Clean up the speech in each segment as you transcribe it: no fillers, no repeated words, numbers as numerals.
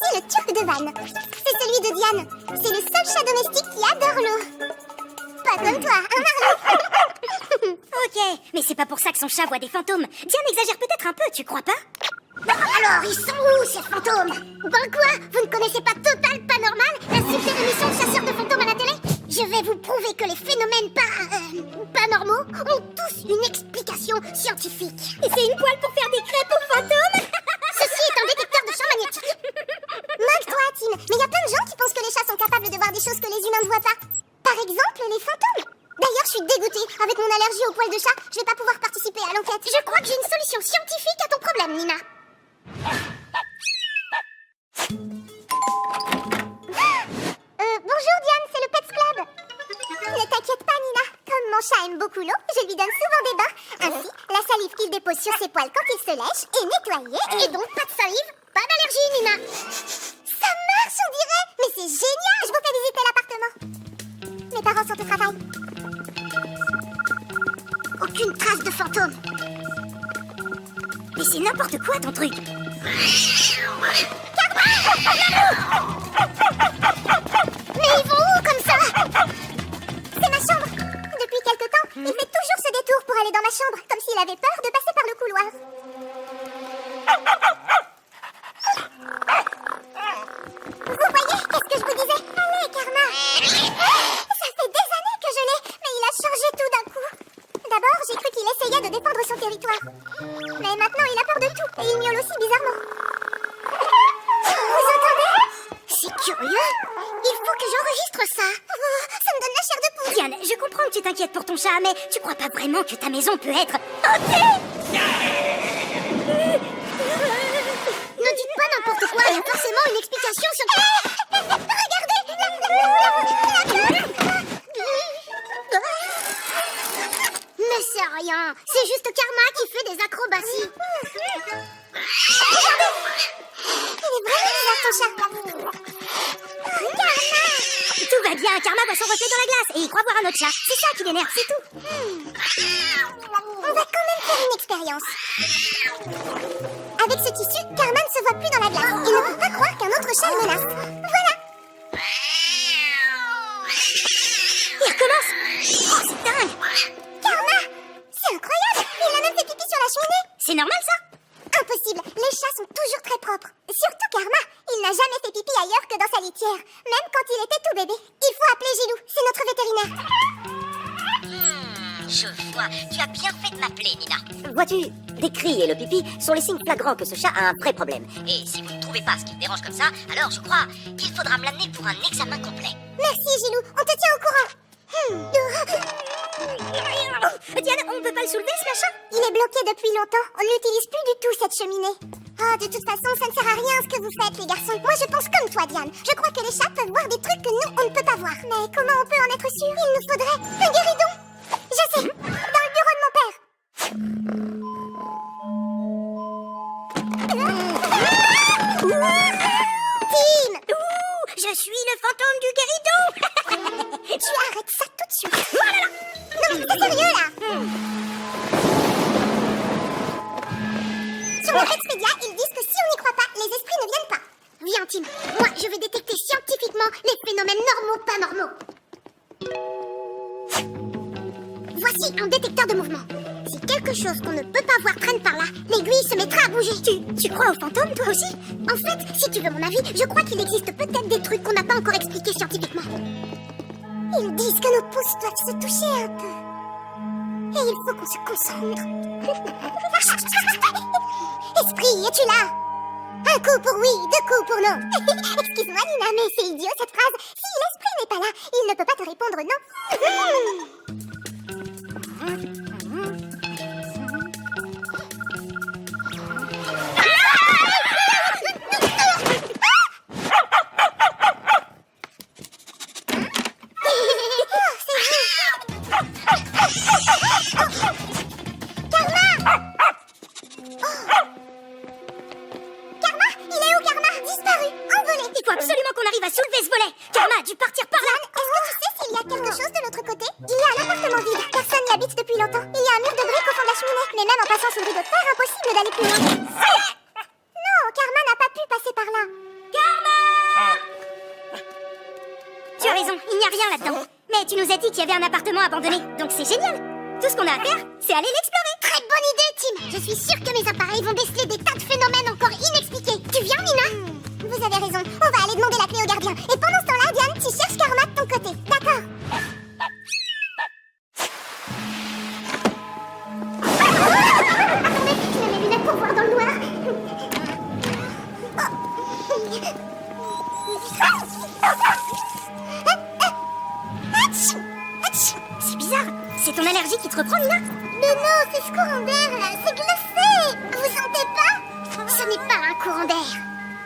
Voici le turc de Van. C'est celui de Diane. C'est le seul chat domestique qui adore l'eau. Pas comme toi, hein, Marlou? Ok, mais c'est pas pour ça que son chat voit des fantômes. Diane exagère peut-être un peu, tu crois pas? Alors, ils sont où, ces fantômes? Ben quoi? Vous ne connaissez pas Total Paranormal, la super émission de chasseurs de fantômes à la télé? Je vais vous prouver que les phénomènes paranormaux ont tous une explication scientifique. Et c'est une poêle pour faire des crêpes aux fantômes? Ceci est un détecteur de champ magnétique. Moque-toi, Tim, mais il y a plein de gens qui pensent que les chats sont capables de voir des choses que les humains ne voient pas. Par exemple, les fantômes. D'ailleurs, je suis dégoûtée. Avec mon allergie aux poils de chat, je vais pas pouvoir participer à l'enquête. Je crois que j'ai une solution scientifique à ton problème, Nina. Bonjour Diane, c'est le Pets Club. Ne t'inquiète pas Nina, comme mon chat aime beaucoup l'eau, je lui donne souvent des bains. Ainsi, la salive qu'il dépose sur ses poils quand il se lèche est nettoyée. Et donc pas de salive, pas d'allergie Nina. Ça marche on dirait. Mais c'est génial, je vous fais visiter l'appartement. Mes parents sont au travail. Aucune trace de fantôme. Mais c'est n'importe quoi ton truc. Mais ils vont où comme ça? C'est ma chambre. Depuis quelque temps, il fait toujours ce détour pour aller dans ma chambre, comme s'il avait peur de passer par le couloir. Vous voyez, qu'est-ce que je vous disais? Allez, Karma. Ça fait des années que je l'ai, mais il a changé tout d'un coup. D'abord, j'ai cru qu'il essayait de défendre son territoire. Mais maintenant, il a peur de tout, et il miaule aussi bizarrement. Vous entendez? C'est curieux. Il faut que j'enregistre ça. Ça me donne la chair de poule. Diane, je comprends que tu t'inquiètes pour ton chat, mais tu crois pas vraiment que ta maison peut être hantée? Ne dites pas n'importe quoi, il y a forcément une explication sur... Regardez! Mais c'est rien, c'est juste Karma qui fait des acrobaties. Regardez! Il est vraiment bizarre ton chat. Karma! Tout va bien, Karma voit son reflet dans la glace et il croit voir un autre chat. C'est ça qui l'énerve, c'est tout. On va quand même faire une expérience. Avec ce tissu, Karma ne se voit plus dans la glace. Il ne peut pas croire qu'un autre chat le menace. Voilà! Il recommence. Oh, c'est dingue. Karma! C'est incroyable! Il a même fait pipi sur la cheminée! C'est normal ça? Impossible! Les chats sont toujours très propres. Surtout Karma! Il n'a jamais fait pipi ailleurs que dans sa litière. Même quand il était tout bébé. Il faut appeler Gilou, c'est notre vétérinaire. Je vois, tu as bien fait de m'appeler, Nina. Vois-tu, des cris et le pipi sont les signes flagrants que ce chat a un vrai problème. Et si vous ne trouvez pas ce qui me dérange comme ça, alors je crois qu'il faudra me l'amener pour un examen complet. Merci Gilou, on te tient au courant. Diane, on peut pas le soulever ce machin? Il est bloqué depuis longtemps. On n'utilise plus du tout cette cheminée. Ah, de toute façon, ça ne sert à rien ce que vous faites, les garçons. Moi, je pense comme toi, Diane. Je crois que les chats peuvent voir des trucs que nous, on ne peut pas voir. Mais comment on peut en être sûr? Il nous faudrait un guéridon. Je sais, dans le bureau de mon père. Tim! Ouh, je suis le fantôme du guéridon. Tu arrêtes ça tout de suite. Oh là là. Non, mais c'est sérieux, là. Sur le Expedia, ils disent que si on n'y croit pas, les esprits ne viennent pas. Viens, Tim. Moi, je vais détecter scientifiquement les phénomènes normaux pas normaux. Voici un détecteur de mouvement. Si quelque chose qu'on ne peut pas voir traîne par là, l'aiguille se mettra à bouger. Tu crois aux fantômes, toi aussi? En fait, si tu veux mon avis, je crois qu'il existe peut-être des trucs qu'on n'a pas encore expliqués scientifiquement. Ils disent que nos pouces doivent se toucher un peu. Et il faut qu'on se concentre. Esprit, es-tu là? Un coup pour oui, deux coups pour non. Excuse-moi Nina, mais c'est idiot cette phrase. Si l'esprit n'est pas là, il ne peut pas te répondre non. Il faut absolument qu'on arrive à soulever ce volet. Karma a dû partir par là. Est-ce que tu sais s'il y a quelque chose de l'autre côté? Il y a un appartement vide. Personne n'y habite depuis longtemps. Il y a un mur de briques au fond de la cheminée. Mais même en passant sous le rideau de fer, impossible d'aller plus loin. Non, Karma n'a pas pu passer par là. raison, il n'y a rien là-dedans. Mais tu nous as dit qu'il y avait un appartement abandonné, donc c'est génial. Tout ce qu'on a à faire, c'est aller l'explorer. Très bonne idée, Tim. Je suis sûre que mes appareils vont déceler des tas de phénomènes encore inexpliqués. Tu viens, Nina? Vous avez raison. On va aller demander la clé au gardien. Et pendant ce temps-là, Diane, tu cherches Karma de ton côté. D'accord. Attendez, je mets mes lunettes pour voir dans le noir. C'est bizarre. C'est ton allergie qui te reprend, Nina? Mais non, c'est ce courant d'air là, c'est glacé. Vous sentez pas? Ce n'est pas un courant d'air.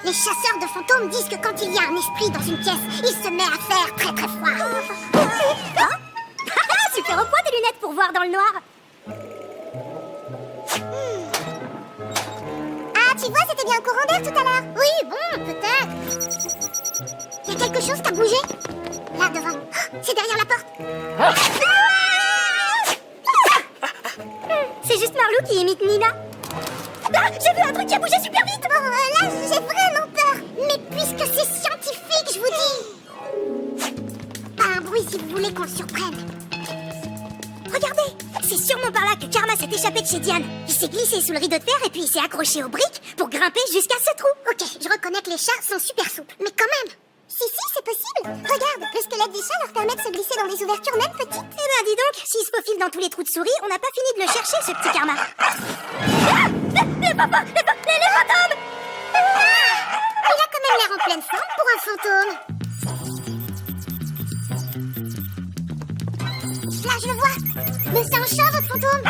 Les chasseurs de fantômes disent que quand il y a un esprit dans une pièce, il se met à faire très très froid. Super au point des lunettes pour voir dans le noir. Ah, tu vois, c'était bien un courant d'air tout à l'heure. Oui, bon, peut-être. Il y a quelque chose qui a bougé. Là, devant. Oh, c'est derrière la porte. C'est juste Marlou qui imite Nina. Ah, j'ai vu un truc qui a bougé super vite. Oh, là, j'ai vraiment peur. Mais puisque c'est scientifique, je vous dis. Pas un bruit si vous voulez qu'on le surprenne. Regardez, c'est sûrement par là que Karma s'est échappé de chez Diane. Il s'est glissé sous le rideau de fer et puis il s'est accroché aux briques pour grimper jusqu'à ce trou. Ok, je reconnais que les chats sont super souples. Mais quand même. Si, c'est possible. Regarde, le squelette des chats leur permet de se glisser dans des ouvertures même petites. Eh ben dis donc, s'il se faufile dans tous les trous de souris, on n'a pas fini de le chercher, ce petit Karma. Les fantômes! Il a quand même l'air en pleine forme pour un fantôme. Là, je le vois. Mais c'est un chat, votre fantôme.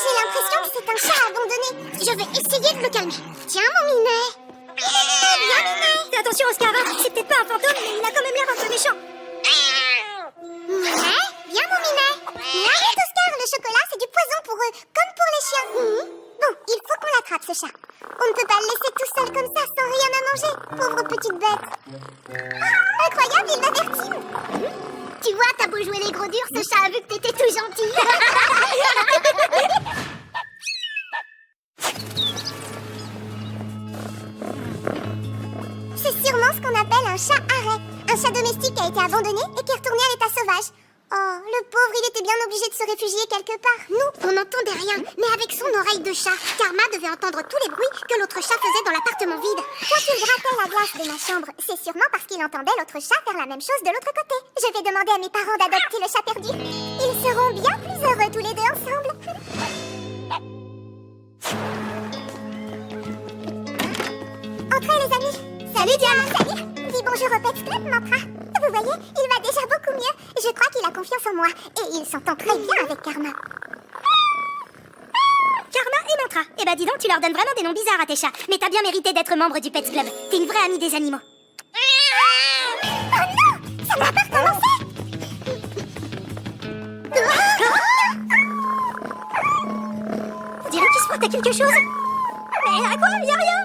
J'ai l'impression que c'est un chat abandonné. Je vais essayer de le calmer. Tiens, mon minet. Viens, minet. Fais attention, Oscar, hein. C'est peut-être pas un fantôme, mais il a quand même l'air un peu méchant. Minet, viens, mon minet. Arrête, Oscar, le chocolat, c'est du poison pour eux, comme pour les chiens. Bon, il faut qu'on l'attrape, ce chat. On ne peut pas le laisser tout seul comme ça, sans rien à manger. Pauvre petite bête. Incroyable, il m'avertit. Tu vois, t'as beau jouer les gros durs, ce chat a vu que t'étais tout gentil. C'est sûrement ce qu'on appelle un chat arrêt. Un chat domestique qui a été abandonné et qui est retourné à l'état sauvage. Oh, le pauvre, il était bien obligé de se réfugier quelque part. Nous, on n'entendait rien, mais avec son oreille de chat, Karma devait entendre tous les bruits que l'autre chat faisait dans l'appartement vide. Quand il grattait la glace de ma chambre, c'est sûrement parce qu'il entendait l'autre chat faire la même chose de l'autre côté. Je vais demander à mes parents d'adopter le chat perdu. Ils seront bien plus heureux tous les deux ensemble. Entrez les amis. Salut Diane. Salut. Dis bonjour au Pets Club, Mantra. Vous voyez, il va déjà beaucoup mieux. Je crois qu'il a confiance en moi. Et il s'entend très bien avec Karma. Karma et Mantra. Eh ben dis donc, tu leur donnes vraiment des noms bizarres à tes chats. Mais t'as bien mérité d'être membre du Pets Club. T'es une vraie amie des animaux. Oh non, ça n'a pas recommencé. On dirait qu'il se frotte à quelque chose. Mais à quoi? Y a rien.